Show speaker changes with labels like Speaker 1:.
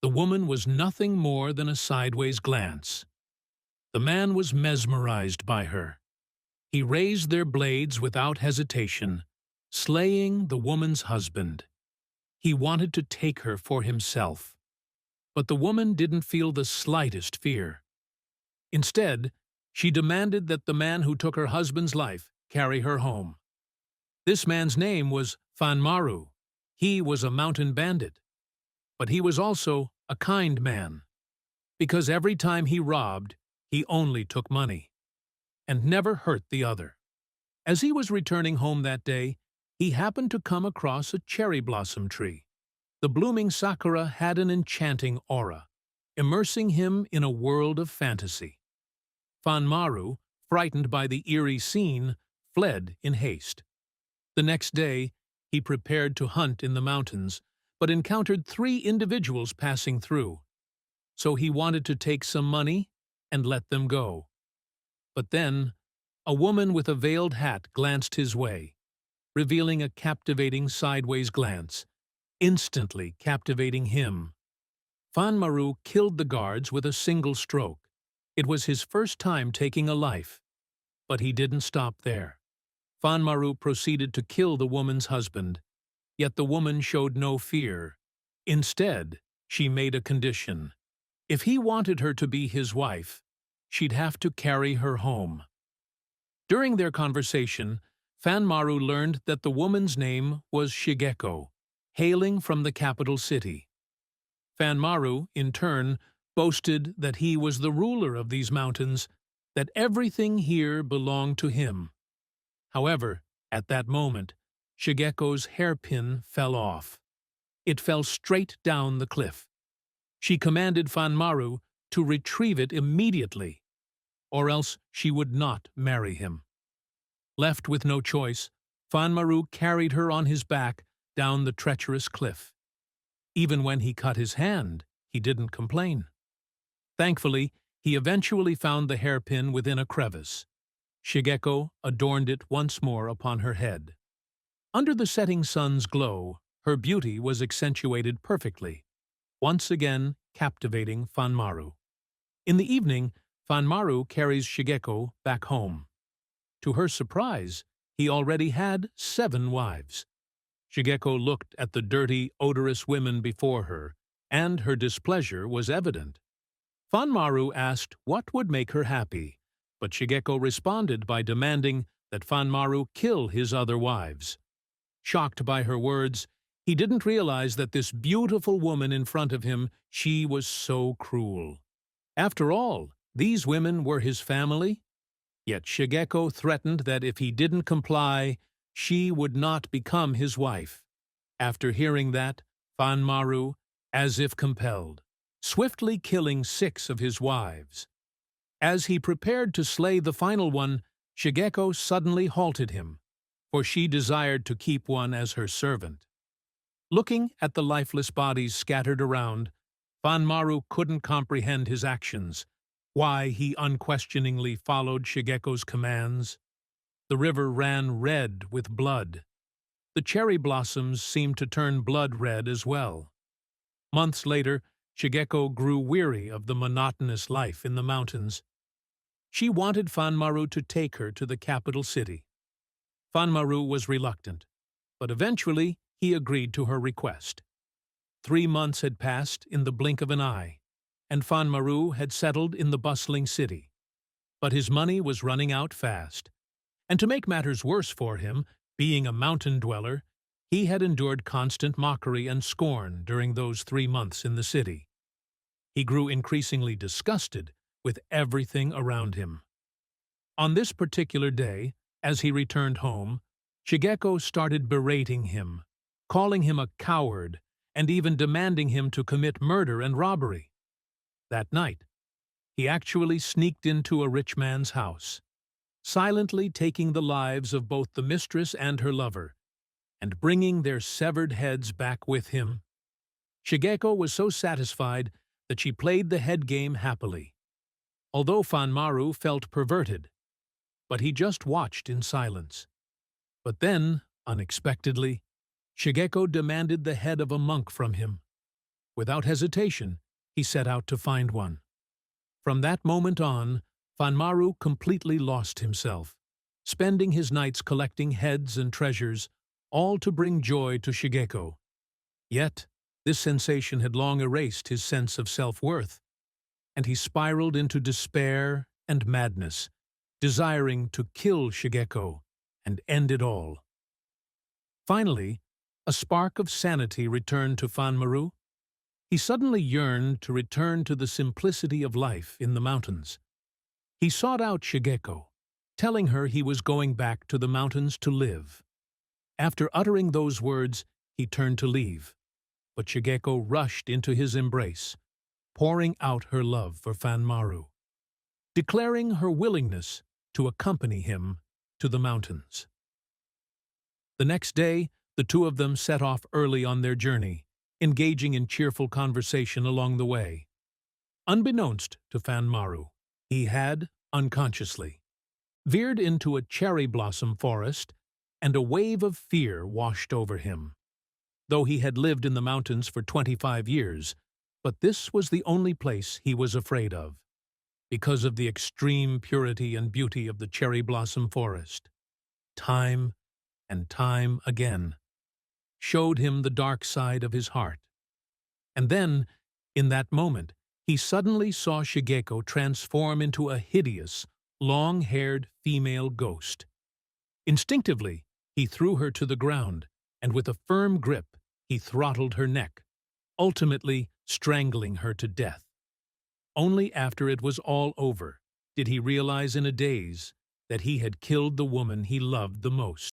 Speaker 1: The woman was nothing more than a sideways glance. The man was mesmerized by her. He raised their blades without hesitation, slaying the woman's husband. He wanted to take her for himself. But the woman didn't feel the slightest fear. Instead, she demanded that the man who took her husband's life carry her home. This man's name was Fanmaru. He was a mountain bandit. But he was also a kind man, because every time he robbed, he only took money, and never hurt the other. As he was returning home that day, he happened to come across a cherry blossom tree. The blooming sakura had an enchanting aura, immersing him in a world of fantasy. Fanmaru, frightened by the eerie scene, fled in haste. The next day, he prepared to hunt in the mountains, but encountered 3 individuals passing through. So he wanted to take some money and let them go. But then, a woman with a veiled hat glanced his way, revealing a captivating sideways glance, instantly captivating him. Fanmaru killed the guards with a single stroke. It was his first time taking a life. But he didn't stop there. Fanmaru proceeded to kill the woman's husband, yet the woman showed no fear. Instead, she made a condition. If he wanted her to be his wife, she'd have to carry her home. During their conversation, Fanmaru learned that the woman's name was Shigeko, hailing from the capital city. Fanmaru, in turn, boasted that he was the ruler of these mountains, that everything here belonged to him. However, at that moment, Shigeko's hairpin fell off. It fell straight down the cliff. She commanded Fanmaru to retrieve it immediately, or else she would not marry him. Left with no choice, Fanmaru carried her on his back down the treacherous cliff. Even when he cut his hand, he didn't complain. Thankfully, he eventually found the hairpin within a crevice. Shigeko adorned it once more upon her head. Under the setting sun's glow, her beauty was accentuated perfectly, once again captivating Fanmaru. In the evening, Fanmaru carries Shigeko back home. To her surprise, he already had 7 wives. Shigeko looked at the dirty, odorous women before her, and her displeasure was evident. Fanmaru asked what would make her happy, but Shigeko responded by demanding that Fanmaru kill his other wives. Shocked by her words, he didn't realize that this beautiful woman in front of him, she was so cruel. After all, these women were his family. Yet Shigeko threatened that if he didn't comply, she would not become his wife. After hearing that, Fanmaru, as if compelled, swiftly killing 6 of his wives. As he prepared to slay the final one, Shigeko suddenly halted him, for she desired to keep one as her servant. Looking at the lifeless bodies scattered around, Fanmaru couldn't comprehend his actions, why he unquestioningly followed Shigeko's commands. The river ran red with blood. The cherry blossoms seemed to turn blood red as well. Months later, Shigeko grew weary of the monotonous life in the mountains. She wanted Fanmaru to take her to the capital city. Fanmaru was reluctant, but eventually he agreed to her request. 3 months had passed in the blink of an eye, and Fanmaru had settled in the bustling city. But his money was running out fast, and to make matters worse for him, being a mountain dweller, he had endured constant mockery and scorn during those 3 months in the city. He grew increasingly disgusted with everything around him. On this particular day, as he returned home, Shigeko started berating him, calling him a coward, and even demanding him to commit murder and robbery. That night, he actually sneaked into a rich man's house, silently taking the lives of both the mistress and her lover, and bringing their severed heads back with him. Shigeko was so satisfied that she played the head game happily, although Fanmaru felt perverted, but he just watched in silence. But then, unexpectedly, Shigeko demanded the head of a monk from him. Without hesitation, he set out to find one. From that moment on, Fanmaru completely lost himself, spending his nights collecting heads and treasures, all to bring joy to Shigeko. Yet, this sensation had long erased his sense of self-worth, and he spiraled into despair and madness, desiring to kill Shigeko and end it all. Finally, a spark of sanity returned to Fanmaru. He suddenly yearned to return to the simplicity of life in the mountains. He sought out Shigeko, telling her he was going back to the mountains to live. After uttering those words, he turned to leave, but Shigeko rushed into his embrace, pouring out her love for Fanmaru, declaring her willingness to accompany him to the mountains. The next day, the two of them set off early on their journey, engaging in cheerful conversation along the way. Unbeknownst to Fanmaru, he had, unconsciously, veered into a cherry blossom forest, and a wave of fear washed over him. Though he had lived in the mountains for 25 years, but this was the only place he was afraid of, because of the extreme purity and beauty of the cherry blossom forest. Time and time again showed him the dark side of his heart. And then, in that moment, he suddenly saw Shigeko transform into a hideous, long-haired female ghost. Instinctively, he threw her to the ground, and with a firm grip, he throttled her neck, ultimately strangling her to death. Only after it was all over did he realize in a daze that he had killed the woman he loved the most.